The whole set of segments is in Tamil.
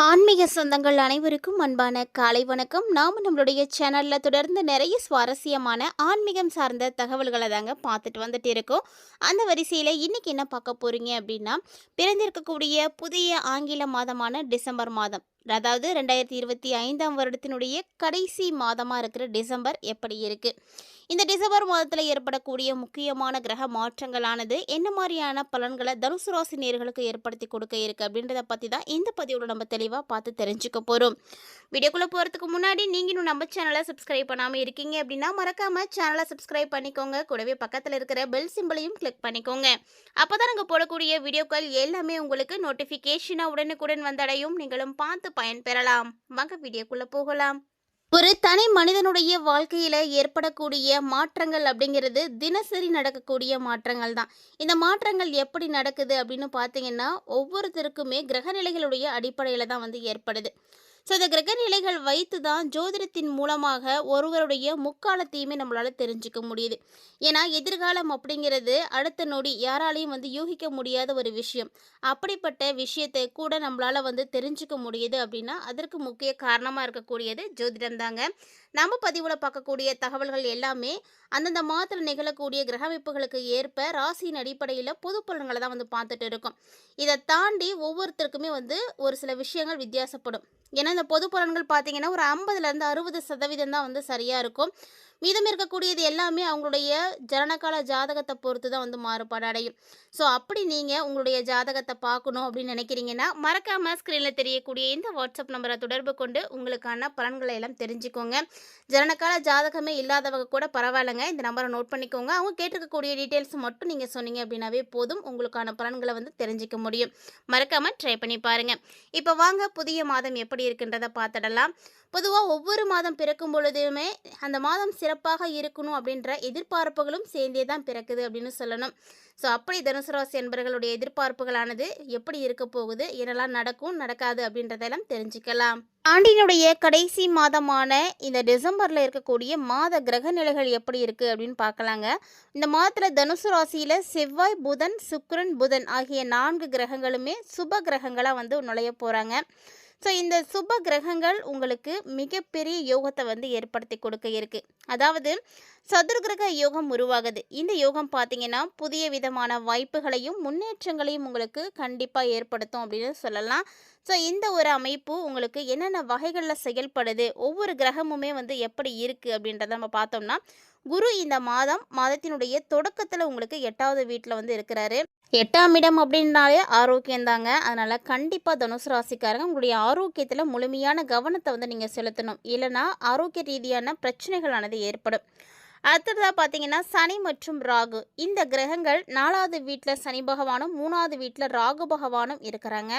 ஆன்மீக சொந்தங்கள் அனைவருக்கும் அன்பான காலை வணக்கம். நாம் நம்மளுடைய சேனலில் தொடர்ந்து நிறைய சுவாரஸ்யமான ஆன்மீகம் சார்ந்த தகவல்களை தாங்க பார்த்துட்டு வந்துட்டு இருக்கோம். அந்த வரிசையில் இன்றைக்கி என்ன பார்க்க போகிறீங்க அப்படின்னா, பிறந்திருக்கக்கூடிய புதிய ஆங்கில மாதமான டிசம்பர் மாதம், அதாவது 2025ஆம் வருடத்தினுடைய கடைசி மாதமாக இருக்கிற டிசம்பர் எப்படி இருக்குது, இந்த டிசம்பர் மாதத்தில் ஏற்படக்கூடிய முக்கியமான கிரக மாற்றங்களானது என்ன மாதிரியான பலன்களை தனுசு ராசி நேயர்களுக்கு ஏற்படுத்தி கொடுக்க இருக்கு அப்படின்றத பற்றி தான் இந்த பதிவோட நம்ம தெளிவாக பார்த்து தெரிஞ்சுக்க போகிறோம். வீடியோக்குள்ளே போகிறதுக்கு முன்னாடி நீங்கள் இன்னும் நம்ம சேனலை சப்ஸ்கிரைப் பண்ணாமல் இருக்கீங்க அப்படின்னா மறக்காமல் சேனலை சப்ஸ்கிரைப் பண்ணிக்கோங்க. கூடவே பக்கத்தில் இருக்கிற பெல் சிம்பிளையும் கிளிக் பண்ணிக்கோங்க. அப்போ தான் நாங்கள் போடக்கூடிய வீடியோக்கள் எல்லாமே உங்களுக்கு நோட்டிஃபிகேஷனாக உடனுக்குடன் வந்தடையும். நீங்களும் பார்த்து பயன்பெறலாம். வாங்க வீடியோக்குள்ளே போகலாம். ஒரு தனி மனிதனுடைய வாழ்க்கையில் ஏற்படக்கூடிய மாற்றங்கள் அப்படிங்கிறது தினசரி நடக்கக்கூடிய மாற்றங்கள் தான். இந்த மாற்றங்கள் எப்படி நடக்குது அப்படின்னு பார்த்தீங்கன்னா, ஒவ்வொருத்தருக்குமே கிரகநிலைகளுடைய அடிப்படையில் தான் வந்து ஏற்படுது. ஸோ இந்த கிரகநிலைகள் வைத்து தான் ஜோதிடத்தின் மூலமாக ஒருவருடைய முக்காலத்தையுமே நம்மளால் தெரிஞ்சுக்க முடியுது. ஏன்னா எதிர்காலம் அப்படிங்கிறது அடுத்த நொடி யாராலையும் வந்து யூகிக்க முடியாத ஒரு விஷயம். அப்படிப்பட்ட விஷயத்தை கூட நம்மளால் வந்து தெரிஞ்சுக்க முடியுது அப்படின்னா அதற்கு முக்கிய காரணமாக இருக்கக்கூடியது ஜோதிடம் தாங்க. நம்ம பதிவில் பார்க்கக்கூடிய தகவல்கள் எல்லாமே அந்தந்த மாதத்தில் நிகழக்கூடிய கிரக அமைப்புகளுக்கு ஏற்ப ராசியின் அடிப்படையில் பொது பலன்களை தான் வந்து பார்த்துட்டு இருக்கோம். இதை தாண்டி ஒவ்வொருத்தருக்குமே வந்து ஒரு சில விஷயங்கள் வித்தியாசப்படும். ஏன்னா இந்த பொது பலன்கள் பார்த்தீங்கன்னா ஒரு 50லேருந்து 60% தான் வந்து சரியாக இருக்கும். மீதம் இருக்கக்கூடியது எல்லாமே அவங்களுடைய ஜனனகால ஜாதகத்தை பொறுத்து தான் வந்து மாறுபாடு அடையும். ஸோ அப்படி நீங்கள் உங்களுடைய ஜாதகத்தை பார்க்கணும் அப்படின்னு நினைக்கிறீங்கன்னா மறக்காமல் ஸ்க்ரீனில் தெரியக்கூடிய இந்த வாட்ஸ்அப் நம்பரை தொடர்பு கொண்டு உங்களுக்கான பலன்களை எல்லாம் தெரிஞ்சுக்கோங்க. ஜனனகால ஜாதகமே இல்லாதவங்க கூட பரவாயில்லைங்க, இந்த நம்பரை நோட் பண்ணிக்கோங்க. அவங்க கேட்டிருக்கக்கூடிய டீட்டெயில்ஸ் மட்டும் நீங்கள் சொன்னீங்க அப்படின்னாவே போதும், உங்களுக்கான பலன்களை வந்து தெரிஞ்சிக்க முடியும். மறக்காமல் ட்ரை பண்ணி பாருங்கள். இப்போ வாங்க புதிய மாதம் எப்படி இருக்குன்றதை பார்த்துடலாம். பொதுவாக ஒவ்வொரு மாதம் பிறக்கும் பொழுதுமே அந்த மாதம் சிறப்பாக இருக்கணும் அப்படின்ற எதிர்பார்ப்புகளும் சேர்ந்தே தான் பிறக்குது அப்படின்னு சொல்லணும். ஸோ அப்படி தனுசு ராசி என்பவர்களுடைய எதிர்பார்ப்புகளானது எப்படி இருக்க போகுது, என்னெல்லாம் நடக்கும் நடக்காது அப்படின்றதெல்லாம் தெரிஞ்சுக்கலாம். ஆண்டினுடைய கடைசி மாதமான இந்த டிசம்பரில் இருக்கக்கூடிய மாத கிரக நிலைகள் எப்படி இருக்குது அப்படின்னு பார்க்கலாங்க. இந்த மாதத்தில் தனுசு ராசியில் செவ்வாய், புதன், சுக்கிரன், புதன் ஆகிய 4 கிரகங்களுமே சுப கிரகங்களாக வந்து நுழைய போகிறாங்க. ஸோ இந்த சுப கிரகங்கள் உங்களுக்கு மிகப்பெரிய யோகத்தை வந்து ஏற்படுத்தி கொடுக்க இருக்குது. அதாவது சதுர்கிரக யோகம் உருவாகுது. இந்த யோகம் பார்த்தீங்கன்னா புதிய விதமான வாய்ப்புகளையும் முன்னேற்றங்களையும் உங்களுக்கு கண்டிப்பாக ஏற்படுத்தும் அப்படின்னு சொல்லலாம். ஸோ இந்த ஒரு அமைப்பு உங்களுக்கு என்னென்ன வகைகளில் செயல்படுது, ஒவ்வொரு கிரகமுமே வந்து எப்படி இருக்குது அப்படின்றத நம்ம பார்த்தோம்னா, குரு இந்த மாதத்தினுடைய தொடக்கத்தில் உங்களுக்கு 8வது வீட்டில் வந்து இருக்கிறாரு. 8ஆம் இடம் அப்படின்னாலே ஆரோக்கியம்தாங்க. அதனால் கண்டிப்பாக தனுசு ராசிக்காரங்க உங்களுடைய ஆரோக்கியத்தில் முழுமையான கவனத்தை வந்து நீங்கள் செலுத்தணும். இல்லைனா ஆரோக்கிய ரீதியான பிரச்சனைகளானது ஏற்படும். அடுத்ததாக பார்த்தீங்கன்னா சனி மற்றும் ராகு, இந்த கிரகங்கள் 4வது வீட்டில் சனி பகவானும் 3வது வீட்டில் ராகு பகவானும் இருக்கிறாங்க.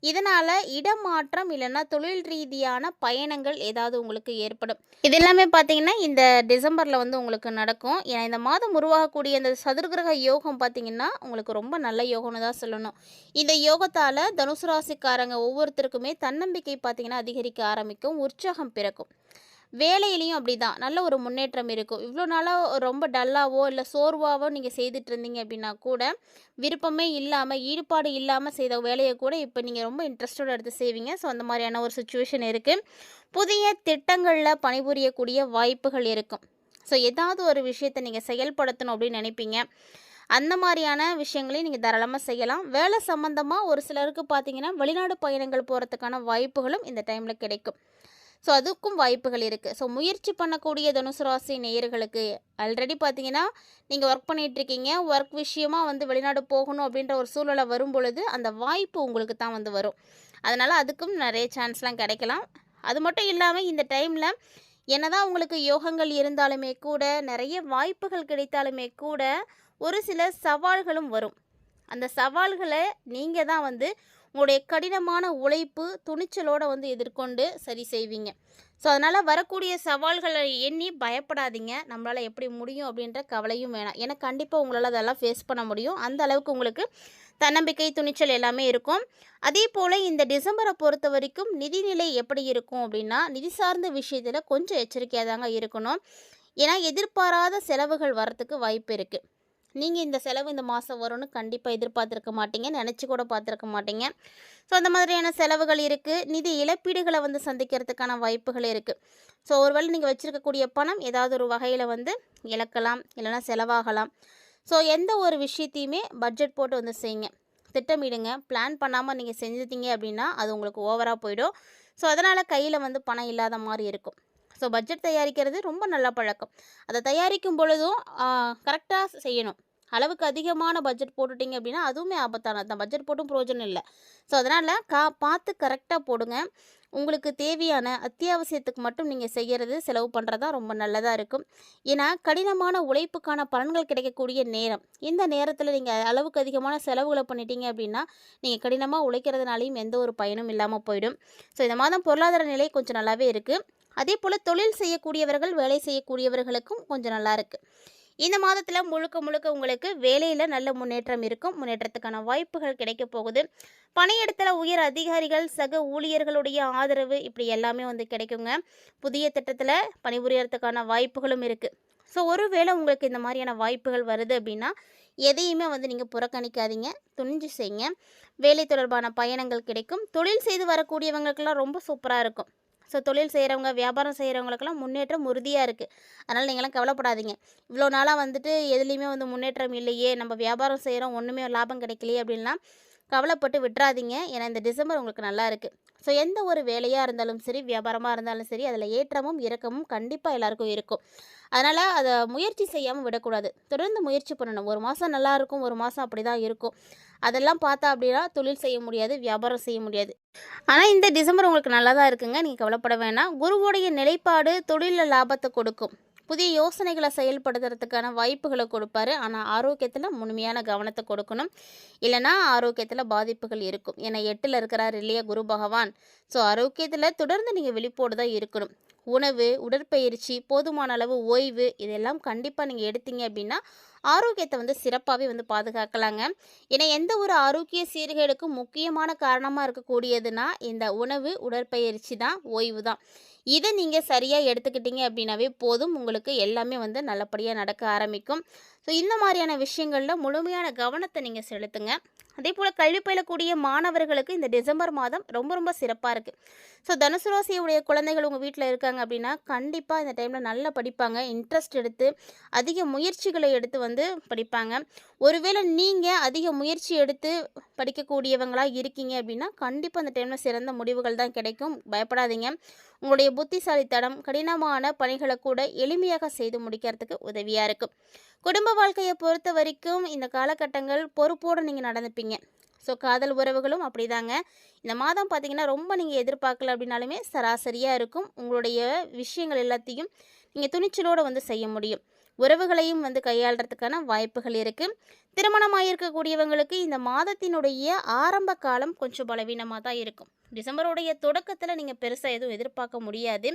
இதனால் இடமாற்றம் இல்லைன்னா தொழில் ரீதியான பயணங்கள் ஏதாவது உங்களுக்கு ஏற்படும். இது எல்லாமே பார்த்தீங்கன்னா இந்த டிசம்பரில் வந்து உங்களுக்கு நடக்கும். ஏன்னா இந்த மாதம் உருவாகக்கூடிய இந்த சதுர்கிரக யோகம் பார்த்தீங்கன்னா உங்களுக்கு ரொம்ப நல்ல யோகம்னு தான் சொல்லணும். இந்த யோகத்தால் தனுசு ராசிக்காரங்க ஒவ்வொருத்தருக்குமே தன்னம்பிக்கை பார்த்தீங்கன்னா அதிகரிக்க ஆரம்பிக்கும், உற்சாகம் பிறக்கும். வேலையிலையும் அப்படி தான் நல்ல ஒரு முன்னேற்றம் இருக்கும். இவ்வளோ நாளாக ரொம்ப டல்லாவோ இல்லை சோர்வாவோ நீங்கள் செய்துட்டு இருந்தீங்க அப்படின்னா கூட, விருப்பமே இல்லாமல் ஈடுபாடு இல்லாமல் செய்த வேலையை கூட இப்போ நீங்கள் ரொம்ப இன்ட்ரெஸ்டோடு எடுத்து செய்வீங்க. ஸோ அந்த மாதிரியான ஒரு சுச்சுவேஷன் இருக்குது. புதிய திட்டங்களில் பணிபுரியக்கூடிய வாய்ப்புகள் இருக்கும். ஸோ ஏதாவது ஒரு விஷயத்தை நீங்கள் செயல்படுத்தணும் அப்படின்னு நினைப்பீங்க. அந்த மாதிரியான விஷயங்களையும் நீங்கள் தாராளமாக செய்யலாம். வேலை சம்மந்தமாக ஒரு சிலருக்கு பார்த்தீங்கன்னா வெளிநாடு பயணங்கள் போகிறதுக்கான வாய்ப்புகளும் இந்த டைமில் கிடைக்கும். ஸோ அதுக்கும் வாய்ப்புகள் இருக்குது. ஸோ முயற்சி பண்ணக்கூடிய தனுசு ராசி நேயர்களுக்கு ஆல்ரெடி பார்த்தீங்கன்னா நீங்கள் ஒர்க் பண்ணிகிட்ருக்கீங்க, ஒர்க் விஷயமாக வந்து வெளிநாடு போகணும் அப்படின்ற ஒரு சூழ்நிலை வரும் பொழுது அந்த வாய்ப்பு உங்களுக்கு தான் வந்து வரும். அதனால் அதுக்கும் நிறைய சான்ஸ்லாம் கிடைக்கலாம். அது மட்டும் இல்லாமல் இந்த டைமில் என்னதான் உங்களுக்கு யோகங்கள் இருந்தாலுமே கூட, நிறைய வாய்ப்புகள் கிடைத்தாலுமே கூட ஒரு சில சவால்களும் வரும். அந்த சவால்களை நீங்கள் தான் வந்து உங்களுடைய கடினமான உழைப்பு துணிச்சலோடு வந்து எதிர்கொண்டு சரி செய்வீங்க. ஸோ அதனால் வரக்கூடிய சவால்களை எண்ணி பயப்படாதீங்க. நம்மளால் எப்படி முடியும் அப்படின்ற கவலையும் வேணாம். ஏன்னா கண்டிப்பாக உங்களால் அதெல்லாம் ஃபேஸ் பண்ண முடியும். அந்த அளவுக்கு உங்களுக்கு தன்னம்பிக்கை துணிச்சல் எல்லாமே இருக்கும். அதே போல் இந்த டிசம்பரை பொறுத்த வரைக்கும் நிதிநிலை எப்படி இருக்கும் அப்படின்னா, நிதி சார்ந்த விஷயத்தில் கொஞ்சம் எச்சரிக்கையாக தாங்க இருக்கணும். ஏன்னா எதிர்பாராத செலவுகள் வரத்துக்கு வாய்ப்பு இருக்குது. நீங்கள் இந்த செலவு இந்த மாதம் வரும்னு கண்டிப்பாக எதிர்பார்த்துருக்க மாட்டீங்க, நினச்சி கூட பார்த்துருக்க மாட்டீங்க. ஸோ அந்த மாதிரியான செலவுகள் இருக்குது. நிதி இழப்பீடுகளை வந்து சந்திக்கிறதுக்கான வாய்ப்புகள் இருக்குது. ஸோ ஒருவேளை நீங்கள் வச்சுருக்கக்கூடிய பணம் ஏதாவது ஒரு வகையில் வந்து இழக்கலாம், இல்லைனா செலவாகலாம். ஸோ எந்த ஒரு விஷயத்தையுமே பட்ஜெட் போட்டு வந்து செய்யுங்க, திட்டமிடுங்க. பிளான் பண்ணாமல் நீங்கள் செஞ்சுட்டீங்க அப்படின்னா அது உங்களுக்கு ஓவராக போயிடும். ஸோ அதனால் கையில் வந்து பணம் இல்லாத மாதிரி இருக்கும். ஸோ பட்ஜெட் தயாரிக்கிறது ரொம்ப நல்ல பழக்கம். அதை தயாரிக்கும் பொழுதும் கரெக்டாக செய்யணும். அளவுக்கு அதிகமான பட்ஜெட் போட்டுட்டிங்க அப்படின்னா அதுவுமே ஆபத்தானது தான். பட்ஜெட் போட்டும் பிரயோஜனம் இல்லை. ஸோ அதனால் பார்த்து கரெக்டாக போடுங்க. உங்களுக்கு தேவையான அத்தியாவசியத்துக்கு மட்டும் நீங்கள் செய்கிறது செலவு பண்ணுறதா ரொம்ப நல்லதாக இருக்கும். ஏன்னா கடினமான உழைப்புக்கான பலன்கள் கிடைக்கக்கூடிய நேரம். இந்த நேரத்தில் நீங்கள் அளவுக்கு அதிகமான செலவுகளை பண்ணிட்டீங்க அப்படின்னா நீங்கள் கடினமாக உழைக்கிறதுனாலையும் எந்த ஒரு பயனும் இல்லாமல் போயிடும். ஸோ இந்த மாதம் பொருளாதார நிலை கொஞ்சம் நல்லாவே இருக்குது. அதே போல் தொழில் செய்யக்கூடியவர்கள், வேலை செய்யக்கூடியவர்களுக்கும் கொஞ்சம் நல்லா இருக்குது. இந்த மாதத்தில் முழுக்க முழுக்க உங்களுக்கு வேலையில் நல்ல முன்னேற்றம் இருக்கும். முன்னேற்றத்துக்கான வாய்ப்புகள் கிடைக்க போகுது. பணியிடத்தில் உயர் அதிகாரிகள், சக ஊழியர்களுடைய ஆதரவு இப்படி எல்லாமே வந்து கிடைக்குங்க. புதிய திட்டத்தில் பணிபுரியறதுக்கான வாய்ப்புகளும் இருக்குது. ஸோ ஒருவேளை உங்களுக்கு இந்த மாதிரியான வாய்ப்புகள் வருது அப்படின்னா எதையுமே வந்து நீங்கள் புறக்கணிக்காதீங்க, துணிஞ்சு செய்யுங்க. வேலை தொடர்பான பயணங்கள் கிடைக்கும். தொழில் செய்து வரக்கூடியவங்களுக்கெல்லாம் ரொம்ப சூப்பராக இருக்கும். ஸோ தொழில் செய்கிறவங்க, வியாபாரம் செய்கிறவங்களுக்கெல்லாம் முன்னேற்றம் உறுதியாக இருக்குது. அதனால் நீங்களாம் கவலைப்படாதீங்க. இவ்வளோ நாளாக வந்துட்டு எதுலேயுமே வந்து முன்னேற்றம் இல்லையே, நம்ம வியாபாரம் செய்கிறோம் ஒன்றுமே லாபம் கிடைக்கலையே அப்படின்லாம் கவலைப்பட்டு விட்டுறாதீங்க. ஏன்னா இந்த டிசம்பர் உங்களுக்கு நல்லா இருக்குது. ஸோ எந்த ஒரு வேலையாக இருந்தாலும் சரி, வியாபாரமாக இருந்தாலும் சரி, அதில் ஏற்றமும் இறக்கமும் கண்டிப்பாக எல்லாருக்கும் இருக்கும். அதனால் அதை முயற்சி செய்யாமல் விடக்கூடாது. தொடர்ந்து முயற்சி பண்ணணும். ஒரு மாதம் நல்லாயிருக்கும், ஒரு மாதம் அப்படி தான் இருக்கும். அதெல்லாம் பார்த்தா அப்படின்னா தொழில் செய்ய முடியாது, வியாபாரம் செய்ய முடியாது. ஆனால் இந்த டிசம்பர் உங்களுக்கு நல்லா தான் இருக்குங்க. நீங்கள் கவலைப்பட வேணாம். குருவோடைய நிலைப்பாடு தொழிலில் லாபத்தை கொடுக்கும். புதிய யோசனைகளை செயல்படுத்துறதுக்கான வாய்ப்புகளை கொடுப்பாரு. ஆனால் ஆரோக்கியத்தில் முழுமையான கவனத்தை கொடுக்கணும், இல்லைனா ஆரோக்கியத்தில் பாதிப்புகள் இருக்கும். ஏன்னா 8ல் இருக்கிறார் இல்லையா குரு பகவான். ஸோ ஆரோக்கியத்தில் தொடர்ந்து நீங்கள் விழிப்போடு தான் இருக்கணும். உணவு, உடற்பயிற்சி, போதுமான அளவு ஓய்வு இதெல்லாம் கண்டிப்பாக நீங்கள் எடுத்தீங்க அப்படின்னா ஆரோக்கியத்தை வந்து சிறப்பாகவே வந்து பாதுகாக்கலாங்க. ஏன்னா எந்த ஒரு ஆரோக்கிய சீர்கேடுக்கும் முக்கியமான காரணமாக இருக்கக்கூடியதுன்னா இந்த உணவு, உடற்பயிற்சி தான், ஓய்வு தான். இதை நீங்கள் சரியாக எடுத்துக்கிட்டீங்க அப்படின்னாவே போதும், உங்களுக்கு எல்லாமே வந்து நல்லபடியாக நடக்க ஆரம்பிக்கும். ஸோ இந்த மாதிரியான விஷயங்களில் முழுமையான கவனத்தை நீங்கள் செலுத்துங்க. அதே போல் கல்வி பயிலக்கூடிய மாணவர்களுக்கு இந்த டிசம்பர் மாதம் ரொம்ப ரொம்ப சிறப்பாக இருக்குது. ஸோ தனுசு ராசியுடைய குழந்தைகள் உங்கள் வீட்டில் இருக்காங்க அப்படின்னா கண்டிப்பாக இந்த டைமில் நல்லா படிப்பாங்க. இன்ட்ரெஸ்ட் எடுத்து அதிக முயற்சிகளை எடுத்து வந்து படிப்பாங்க. ஒருவேளை நீங்கள் அதிக முயற்சி எடுத்து படிக்கக்கூடியவங்களாக இருக்கீங்க அப்படின்னா கண்டிப்பாக அந்த டைமில் சிறந்த முடிவுகள் தான் கிடைக்கும். பயப்படாதீங்க. உங்களுடைய புத்திசாலித்தனம் கடினமான பணிகளை கூட எளிமையாக செய்து முடிக்கிறதுக்கு உதவியாக இருக்கும். குடும்ப வாழ்க்கையை பொறுத்த வரைக்கும் இந்த காலகட்டங்கள் பொறுப்போடு நீங்கள் நடந்துப்பீங்க. ஸோ காதல் உறவுகளும் அப்படிதாங்க. இந்த மாதம் பார்த்திங்கன்னா ரொம்ப நீங்கள் எதிர்பார்க்கல அப்படின்னாலுமே சராசரியாக இருக்கும். உங்களுடைய விஷயங்கள் எல்லாத்தையும் நீங்கள் துணிச்சலோடு வந்து செய்ய முடியும். உறவுகளையும் வந்து கையாளுறதுக்கான வாய்ப்புகள் இருக்குது. திருமணமாயிருக்கக்கூடியவங்களுக்கு இந்த மாதத்தினுடைய ஆரம்ப காலம் கொஞ்சம் பலவீனமாக தான் இருக்கும். டிசம்பருடைய தொடக்கத்தில் நீங்கள் பெருசாக எதுவும் எதிர்பார்க்க முடியாது.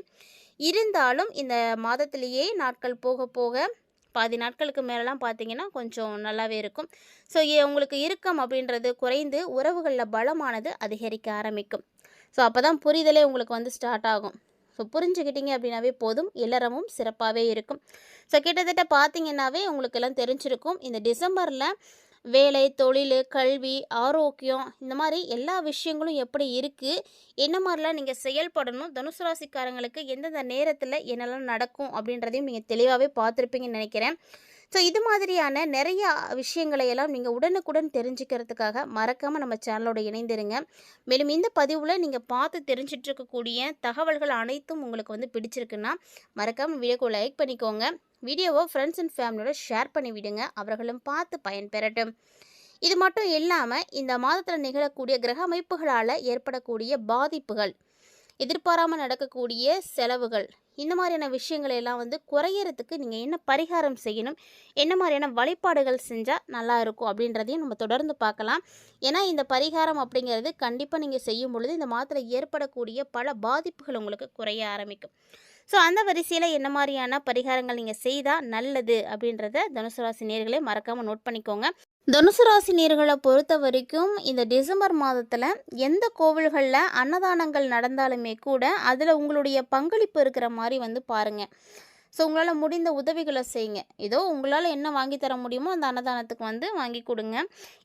இருந்தாலும் இந்த மாதத்திலேயே நாட்கள் போக போக பாதி நாட்களுக்கு மேலெலாம் பார்த்தீங்கன்னா கொஞ்சம் நல்லாவே இருக்கும். ஸோ உங்களுக்கு இறுக்கம் அப்படின்றது குறைந்து உறவுகளில் பலமானது அதிகரிக்க ஆரம்பிக்கும். ஸோ அப்போ தான் புரிதலே உங்களுக்கு வந்து ஸ்டார்ட் ஆகும். ஸோ புரிஞ்சுக்கிட்டீங்க அப்படின்னாவே போதும், இல்லறமும் சிறப்பாகவே இருக்கும். ஸோ கிட்டத்தட்ட பார்த்தீங்கன்னாவே உங்களுக்கு எல்லாம் தெரிஞ்சிருக்கும். இந்த டிசம்பரில் வேலை, தொழில், கல்வி, ஆரோக்கியம் இந்த மாதிரி எல்லா விஷயங்களும் எப்படி இருக்குது, என்ன மாதிரிலாம் நீங்கள் செயல்படணும், தனுசு ராசிக்காரங்களுக்கு எந்தெந்த நேரத்தில் என்னெல்லாம் நடக்கும் அப்படின்றதையும் நீங்கள் தெளிவாகவே பார்த்துருப்பீங்கன்னு நினைக்கிறேன். ஸோ இது மாதிரியான நிறைய விஷயங்களை எல்லாம் நீங்கள் உடனுக்குடன் தெரிஞ்சுக்கிறதுக்காக மறக்காமல் நம்ம சேனலோட இணைந்திருங்க. மேலும் இந்த பதிவில் நீங்கள் பார்த்து தெரிஞ்சிட்ருக்கக்கூடிய தகவல்கள் அனைத்தும் உங்களுக்கு வந்து பிடிச்சிருக்குன்னா மறக்காமல் வீடியோக்கு லைக் பண்ணிக்கோங்க. வீடியோவை ஃப்ரெண்ட்ஸ் அண்ட் ஃபேமிலியோட ஷேர் பண்ணி விடுங்க, அவர்களும் பார்த்து பயன்பெறட்டும். இது மட்டும் இல்லாமல் இந்த மாதத்தில் நிகழக்கூடிய கிரக அமைப்புகளால் ஏற்படக்கூடிய பாதிப்புகள், எதிர்பாராமல் நடக்கக்கூடிய செலவுகள், இந்த மாதிரியான விஷயங்கள் எல்லாம் வந்து குறையறதுக்கு நீங்கள் என்ன பரிகாரம் செய்யணும், என்ன மாதிரியான வழிபாடுகள் செஞ்சால் நல்லா இருக்கும் அப்படின்றதையும் நம்ம தொடர்ந்து பார்க்கலாம். ஏன்னா இந்த பரிகாரம் அப்படிங்கிறது கண்டிப்பாக நீங்கள் செய்யும் பொழுது இந்த மாதத்தில் ஏற்படக்கூடிய பல பாதிப்புகள் உங்களுக்கு குறைய ஆரம்பிக்கும். ஸோ அந்த வரிசையில் என்ன மாதிரியான பரிகாரங்கள் நீங்கள் செய்தால் நல்லது அப்படின்றத தனுசு ராசி நேயர்களே மறக்காமல் நோட் பண்ணிக்கோங்க. தனுசு ராசி நேயர்களை பொறுத்த வரைக்கும் இந்த டிசம்பர் மாதத்தில் எந்த கோவில்களில் அன்னதானங்கள் நடந்தாலுமே கூட அதில் உங்களுடைய பங்களிப்பு இருக்கிற மாதிரி வந்து பாருங்கள். ஸோ உங்களால் முடிந்த உதவிகளை செய்யுங்க. ஏதோ உங்களால் என்ன வாங்கி தர முடியுமோ அந்த அன்னதானத்துக்கு வந்து வாங்கி கொடுங்க.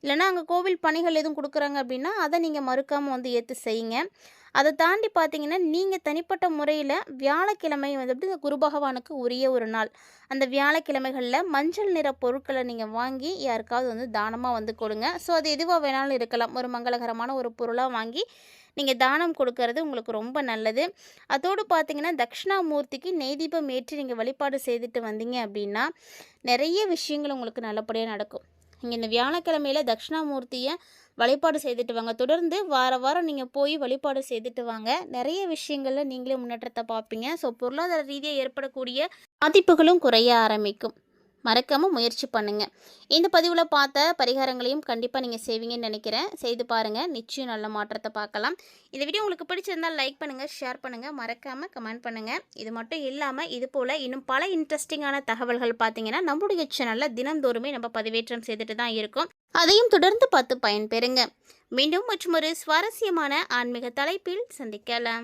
இல்லைன்னா அங்கே கோவில் பணிகள் எதுவும் கொடுக்குறாங்க அப்படின்னா அதை நீங்கள் மறுக்காமல் வந்து ஏற்று செய்யுங்க. அதை தாண்டி பார்த்தீங்கன்னா, நீங்கள் தனிப்பட்ட முறையில் வியாழக்கிழமை வந்துட்டு இந்த குரு பகவானுக்கு உரிய ஒரு நாள். அந்த வியாழக்கிழமைகளில் மஞ்சள் நிற பொருட்களை நீங்கள் வாங்கி யாருக்காவது வந்து தானமாக வந்து கொடுங்க. ஸோ அது எதுவாக வேணாலும் இருக்கலாம். ஒரு மங்களகரமான ஒரு பொருளாக வாங்கி நீங்கள் தானம் கொடுக்கறது உங்களுக்கு ரொம்ப நல்லது. அதோடு பார்த்தீங்கன்னா, தட்சிணாமூர்த்திக்கு நெய் தீபம் ஏற்றி நீங்கள் வழிபாடு செய்துட்டு வந்தீங்க அப்படின்னா, நிறைய விஷயங்கள் உங்களுக்கு நல்லபடியாக நடக்கும். நீங்கள் இந்த வியாழக்கிழமையில் தட்சிணாமூர்த்தியை வழிபாடு செய்துட்டு வாங்க. தொடர்ந்து வாரம் நீங்கள் போய் வழிபாடு செய்துட்டு வாங்க. நிறைய விஷயங்களில் நீங்களே முன்னேற்றத்தை பார்ப்பீங்க. ஸோ பொருளாதார ரீதியாக ஏற்படக்கூடிய பாதிப்புகளும் குறைய ஆரம்பிக்கும். மறக்காமல் முயற்சி பண்ணுங்கள். இந்த பதிவில் பார்த்த பரிகாரங்களையும் கண்டிப்பாக நீங்கள் செய்வீங்கன்னு நினைக்கிறேன். செய்து பாருங்கள், நிச்சயம் நல்ல மாற்றத்தை பார்க்கலாம். இந்த வீடியோ உங்களுக்கு பிடிச்சிருந்தால் லைக் பண்ணுங்கள், ஷேர் பண்ணுங்கள், மறக்காமல் கமெண்ட் பண்ணுங்கள். இது மட்டும் இல்லாமல் இது போல் இன்னும் பல இன்ட்ரெஸ்டிங்கான தகவல்கள் பார்த்தீங்கன்னா நம்முடைய சேனலில் தினந்தோறுமே நம்ம பதிவேற்றம் செய்துட்டு தான் இருக்கோம். அதையும் தொடர்ந்து பார்த்து பயன்பெறுங்க. மீண்டும் மற்றொரு சுவாரஸ்யமான ஆன்மீக தலைப்பில் சந்திக்கலாம்.